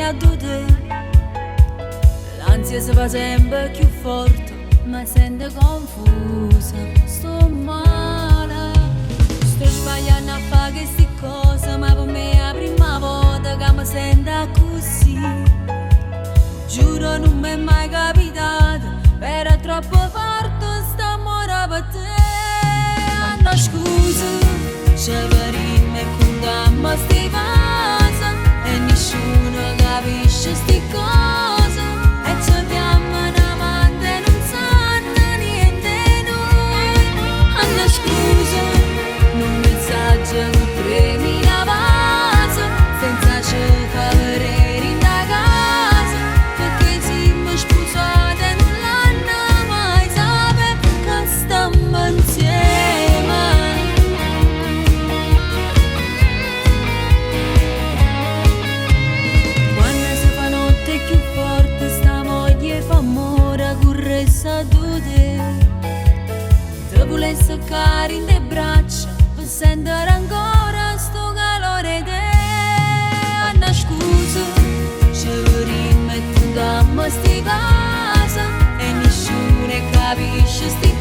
a due. L'ansia si fa sempre più forte, ma sento confusa, sto male. Sto sbagliando a fare queste cose, ma per me è la prima volta che mi sento così. Giuro non mi è mai capitato, però è troppo forte sto amore per te. No scusa, ci vedremo e contiamo sti cose e nessuno capisce sti cose e ci andiamo in avanti e non sanno niente noi. No scusa, non messaggio che premi la base senza cercare in da casa, perché siamo sposati e non l'hanno mai saputo che stiamo insieme. Quando si fa notte più forte sta voglia fa amore corressa tu te. Te vuole seccare in te braccia per sentire ancora sto calore te. Anna scusa, ci vorremmo e contiamo sti cose e nessuno capisce sti